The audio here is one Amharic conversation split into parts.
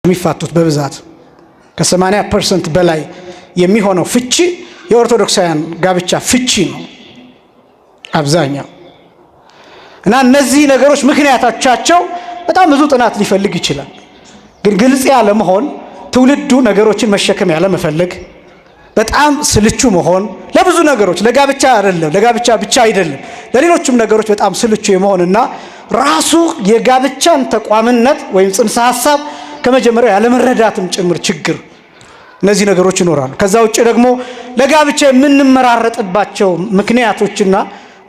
የሚፋቱት በብዛት ከ80% በላይ የሚሆነው ፍቺ የኦርቶዶክሳውያን ጋብቻ ፍቺ ነው አብዛኛው። እና እነዚህ ነገሮች ምክንያቶቻቸው በጣም ብዙ ጥናት ሊፈልግ ይችላል። ግን ግልጽ ያለ መሆን ትውልዱ ነገሮችን መሸከም ያለ መፈለግ፣ በጣም ስልቹ መሆን ለብዙ ነገሮች ለጋብቻ አይደለም ለጋብቻ ብቻ አይደለም ለሌሎችም ነገሮች በጣም ስልቹ የመሆንና ራሱ የጋብቻን ተቋምነት ወይም ጽንሰ ሐሳብ ከመጀመሪያው ያለ መረዳትም ጭምር ችግር እነዚህ ነገሮች ይኖራሉ። ከዛ ውጭ ደግሞ ለጋብቻ የምንመራረጥባቸው ምክንያቶችና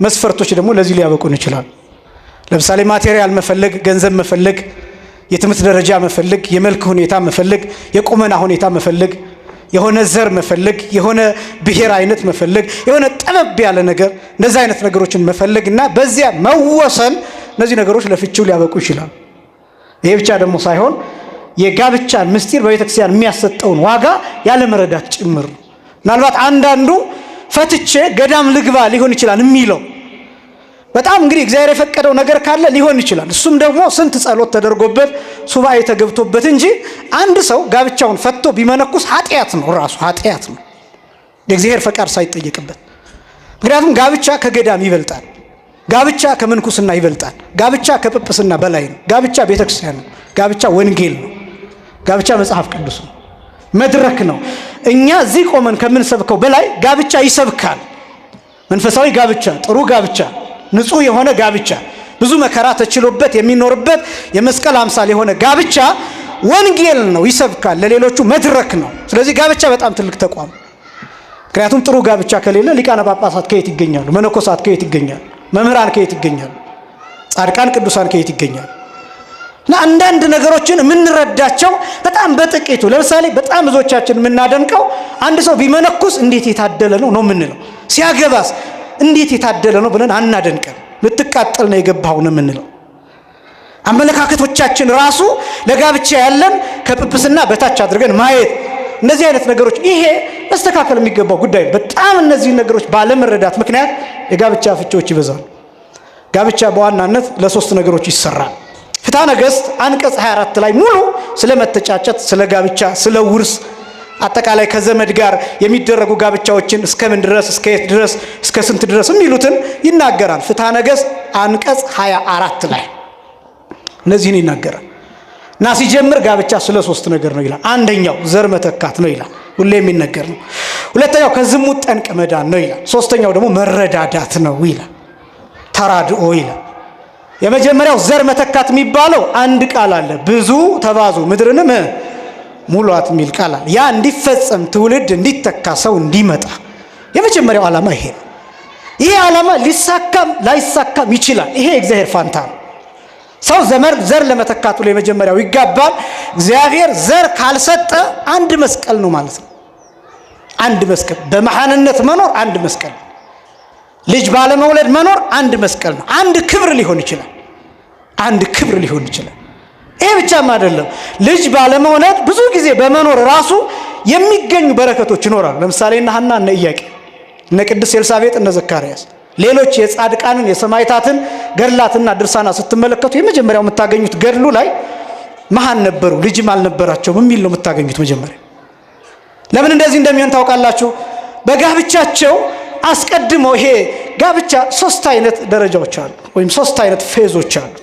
መስፈርቶች ደግሞ ለዚህ ሊያበቁን ይችላል። ለምሳሌ ማቴሪያል መፈለግ፣ ገንዘብ መፈለግ፣ የትምህርት ደረጃ መፈለግ፣ የመልክ ሁኔታ መፈለግ፣ የቁመና ሁኔታ መፈለግ፣ የሆነ ዘር መፈለግ፣ የሆነ ብሔር አይነት መፈለግ፣ የሆነ ጠበብ ያለ ነገር እንደዚህ አይነት ነገሮችን መፈለግና በዚያ መወሰን እነዚህ ነገሮች ለፍቺው ሊያበቁ ይችላል። ይሄ ብቻ ደግሞ ሳይሆን የጋብቻን ምስጢር በቤተክርስቲያን የሚያሰጠውን ዋጋ ያለ መረዳት ጭምር ምናልባት አንዳንዱ ፈትቼ ገዳም ልግባ ሊሆን ይችላል የሚለው በጣም እንግዲህ እግዚአብሔር የፈቀደው ነገር ካለ ሊሆን ይችላል። እሱም ደግሞ ስንት ጸሎት ተደርጎበት ሱባኤ ተገብቶበት እንጂ አንድ ሰው ጋብቻውን ፈቶ ቢመነኩስ ኃጢአት ነው፣ ራሱ ኃጢአት ነው የእግዚአብሔር ፈቃድ ሳይጠየቅበት። ምክንያቱም ጋብቻ ከገዳም ይበልጣል፣ ጋብቻ ከምንኩስና ይበልጣል፣ ጋብቻ ከጵጵስና በላይ ነው፣ ጋብቻ ቤተክርስቲያን ነው፣ ጋብቻ ወንጌል ነው፣ ጋብቻ መጽሐፍ ቅዱስ ነው፣ መድረክ ነው። እኛ እዚህ ቆመን ከምንሰብከው በላይ ጋብቻ ይሰብካል። መንፈሳዊ ጋብቻ፣ ጥሩ ጋብቻ፣ ንጹህ የሆነ ጋብቻ፣ ብዙ መከራ ተችሎበት የሚኖርበት የመስቀል አምሳል የሆነ ጋብቻ ወንጌል ነው፣ ይሰብካል፣ ለሌሎቹ መድረክ ነው። ስለዚህ ጋብቻ በጣም ትልቅ ተቋም። ምክንያቱም ጥሩ ጋብቻ ከሌለ ሊቃነ ጳጳሳት ከየት ይገኛሉ? መነኮሳት ከየት ይገኛሉ? መምህራን ከየት ይገኛሉ? ጻድቃን ቅዱሳን ከየት ይገኛሉ? እና አንዳንድ ነገሮችን የምንረዳቸው በጣም በጥቂቱ ለምሳሌ በጣም ብዙዎቻችን የምናደንቀው አንድ ሰው ቢመነኩስ እንዴት የታደለ ነው የምንለው፣ ሲያገባስ እንዴት የታደለ ነው ብለን አናደንቀም። ልትቃጠል ነው የገባው ነው የምንለው። አመለካከቶቻችን ራሱ ለጋብቻ ያለን ከጵጵስና በታች አድርገን ማየት፣ እነዚህ አይነት ነገሮች ይሄ መስተካከል የሚገባው ጉዳይ። በጣም እነዚህ ነገሮች ባለመረዳት ምክንያት የጋብቻ ፍቺዎች ይበዛሉ። ጋብቻ በዋናነት ለሶስት ነገሮች ይሰራል። ፍትሐ ነገሥት አንቀጽ 24 ላይ ሙሉ ስለ መተጫጨት፣ ስለ ጋብቻ፣ ስለ ውርስ አጠቃላይ ከዘመድ ጋር የሚደረጉ ጋብቻዎችን እስከምን ድረስ እስከ የት ድረስ እስከ ስንት ድረስ የሚሉትን ይናገራል። ፍትሐ ነገሥት አንቀጽ 24 ላይ እነዚህን ይናገራል እና ሲጀምር ጋብቻ ስለ ሶስት ነገር ነው ይላል። አንደኛው ዘር መተካት ነው ይላል፣ ሁሌ የሚነገር ነው። ሁለተኛው ከዝሙት ጠንቅ መዳን ነው ይላል። ሶስተኛው ደግሞ መረዳዳት ነው ይላል፣ ተራድኦ ይላል። የመጀመሪያው ዘር መተካት የሚባለው አንድ ቃል አለ፣ ብዙ ተባዙ ምድርንም ሙሏት የሚል ቃል አለ። ያ እንዲፈጸም ትውልድ እንዲተካ ሰው እንዲመጣ የመጀመሪያው ዓላማ ይሄ ነው። ይሄ ዓላማ ሊሳካም ላይሳካም ይችላል። ይሄ እግዚአብሔር ፋንታ ነው። ሰው ዘር ለመተካቱ ላይ የመጀመሪያው ይጋባል። እግዚአብሔር ዘር ካልሰጠ አንድ መስቀል ነው ማለት ነው። አንድ መስቀል በመሃንነት መኖር አንድ መስቀል ነው። ልጅ ባለመውለድ መኖር አንድ መስቀል ነው። አንድ ክብር ሊሆን ይችላል። አንድ ክብር ሊሆን ይችላል። ይሄ ብቻም አይደለም። ልጅ ባለመውለድ ብዙ ጊዜ በመኖር ራሱ የሚገኙ በረከቶች ይኖራሉ። ለምሳሌ እነ ሐና፣ እነ ኢያቄም፣ እነ ቅድስት ኤልሳቤጥ፣ እነ ዘካርያስ፣ ሌሎች የጻድቃንን የሰማዕታትን ገድላትና ድርሳናት ስትመለከቱ የመጀመሪያው የምታገኙት ገድሉ ላይ መሃን ነበሩ ልጅም አልነበራቸውም የሚል ነው የምታገኙት መጀመሪያ። ለምን እንደዚህ እንደሚሆን ታውቃላችሁ? በጋብቻቸው አስቀድሞ ይሄ ጋብቻ ሶስት አይነት ደረጃዎች አሉ ወይም ሶስት አይነት ፌዞች አሉ።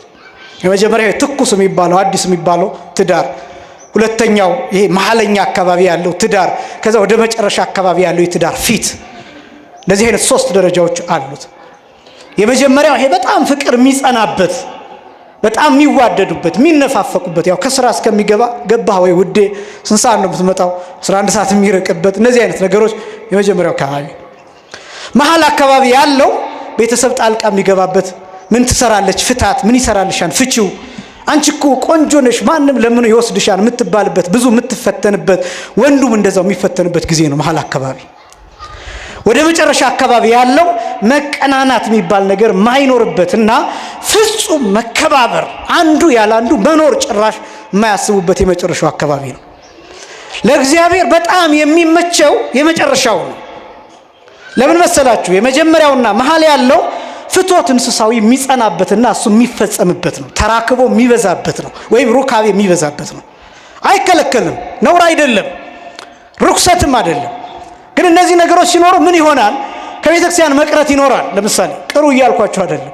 የመጀመሪያው ትኩስ የሚባለው አዲስ የሚባለው ትዳር፣ ሁለተኛው ይሄ መሐለኛ አካባቢ ያለው ትዳር፣ ከዛ ወደ መጨረሻ አካባቢ ያለው የትዳር ፊት። እንደዚህ አይነት ሶስት ደረጃዎች አሉት። የመጀመሪያው ይሄ በጣም ፍቅር የሚጸናበት፣ በጣም የሚዋደዱበት፣ የሚነፋፈቁበት፣ ያው ከስራ እስከሚገባ ገባህ ወይ ውዴ ስንት ሰዓት ነው የምትመጣው 11 ሰዓት የሚርቅበት፣ እነዚህ አይነት ነገሮች የመጀመሪያው አካባቢ። መሐል አካባቢ ያለው ቤተሰብ ጣልቃ የሚገባበት፣ ምን ትሰራለች ፍታት፣ ምን ይሰራልሻል ፍቺው፣ አንቺ እኮ ቆንጆ ነሽ ማንም ለምን ይወስድሻል የምትባልበት፣ ብዙ የምትፈተንበት፣ ወንዱም እንደዛው የሚፈተንበት ጊዜ ነው መሐል አካባቢ። ወደ መጨረሻ አካባቢ ያለው መቀናናት የሚባል ነገር ማይኖርበትና ፍጹም መከባበር፣ አንዱ ያለ አንዱ መኖር ጭራሽ የማያስቡበት የመጨረሻው አካባቢ ነው። ለእግዚአብሔር በጣም የሚመቸው የመጨረሻው ነው። ለምን መሰላችሁ? የመጀመሪያውና መሐል ያለው ፍትወት እንስሳዊ የሚጸናበትና እሱ የሚፈጸምበት ነው። ተራክቦ የሚበዛበት ነው፣ ወይም ሩካቤ የሚበዛበት ነው። አይከለከልም፣ ነውር አይደለም፣ ርኩሰትም አይደለም። ግን እነዚህ ነገሮች ሲኖሩ ምን ይሆናል? ከቤተ ክርስቲያን መቅረት ይኖራል። ለምሳሌ ቅሩ እያልኳችሁ አይደለም።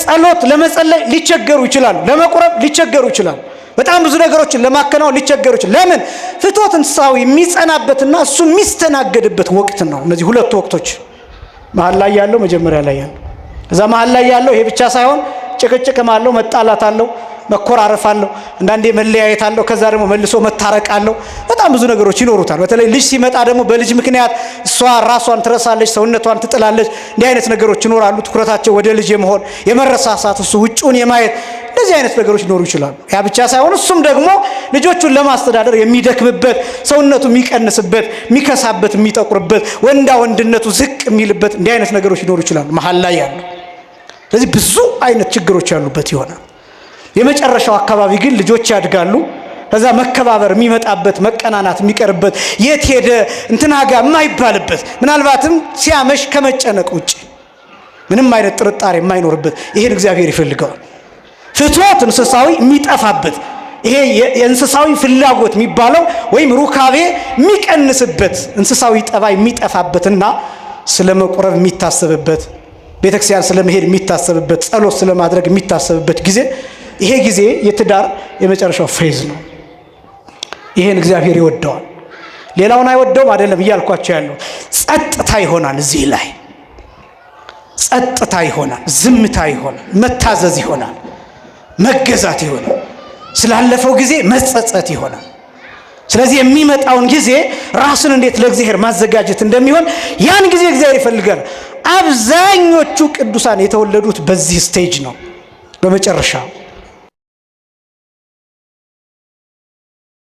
ጸሎት ለመጸለይ ሊቸገሩ ይችላሉ፣ ለመቁረብ ሊቸገሩ ይችላሉ፣ በጣም ብዙ ነገሮችን ለማከናወን ሊቸገሩ ይችላሉ። ለምን? ፍትወት እንስሳዊ የሚጸናበትና እሱ የሚስተናገድበት ወቅት ነው። እነዚህ ሁለቱ ወቅቶች መሀል ላይ ያለው መጀመሪያ ላይ ያለው እዛ መሀል ላይ ያለው ይሄ ብቻ ሳይሆን ጭቅጭቅም አለው፣ መጣላት አለው፣ መኮራረፍ አለው፣ አንዳንዴ መለያየት አለው፣ ከዛ ደግሞ መልሶ መታረቅ አለው። በጣም ብዙ ነገሮች ይኖሩታል። በተለይ ልጅ ሲመጣ ደግሞ በልጅ ምክንያት እሷ ራሷን ትረሳለች፣ ሰውነቷን ትጥላለች። እንዲህ አይነት ነገሮች ይኖራሉ። ትኩረታቸው ወደ ልጅ የመሆን የመረሳሳት፣ እሱ ውጭውን የማየት እንደዚህ አይነት ነገሮች ሊኖሩ ይችላሉ። ያ ብቻ ሳይሆን እሱም ደግሞ ልጆቹን ለማስተዳደር የሚደክምበት፣ ሰውነቱ የሚቀንስበት፣ የሚከሳበት፣ የሚጠቁርበት፣ ወንዳ ወንድነቱ ዝቅ የሚልበት እንዲህ አይነት ነገሮች ሊኖሩ ይችላሉ መሀል ላይ ያሉ። ስለዚህ ብዙ አይነት ችግሮች ያሉበት ይሆናል። የመጨረሻው አካባቢ ግን ልጆች ያድጋሉ። ከዛ መከባበር የሚመጣበት፣ መቀናናት የሚቀርበት፣ የት ሄደ እንትና ጋር የማይባልበት፣ ምናልባትም ሲያመሽ ከመጨነቅ ውጭ ምንም አይነት ጥርጣሬ የማይኖርበት፣ ይሄን እግዚአብሔር ይፈልገዋል። ፍትወት እንስሳዊ የሚጠፋበት፣ ይሄ የእንስሳዊ ፍላጎት የሚባለው ወይም ሩካቤ የሚቀንስበት፣ እንስሳዊ ጠባይ የሚጠፋበትና ስለመቁረብ የሚታሰብበት፣ ቤተክርስቲያን ስለመሄድ የሚታሰብበት፣ ጸሎት ስለማድረግ የሚታሰብበት ጊዜ፣ ይሄ ጊዜ የትዳር የመጨረሻው ፌዝ ነው። ይሄን እግዚአብሔር ይወደዋል። ሌላውን አይወደውም አይደለም እያልኳቸው ያለው። ጸጥታ ይሆናል፣ እዚህ ላይ ጸጥታ ይሆናል፣ ዝምታ ይሆናል፣ መታዘዝ ይሆናል፣ መገዛት ይሆናል፣ ስላለፈው ጊዜ መጸጸት ይሆናል። ስለዚህ የሚመጣውን ጊዜ ራስን እንዴት ለእግዚአብሔር ማዘጋጀት እንደሚሆን ያን ጊዜ እግዚአብሔር ይፈልጋል። አብዛኞቹ ቅዱሳን የተወለዱት በዚህ ስቴጅ ነው፣ በመጨረሻ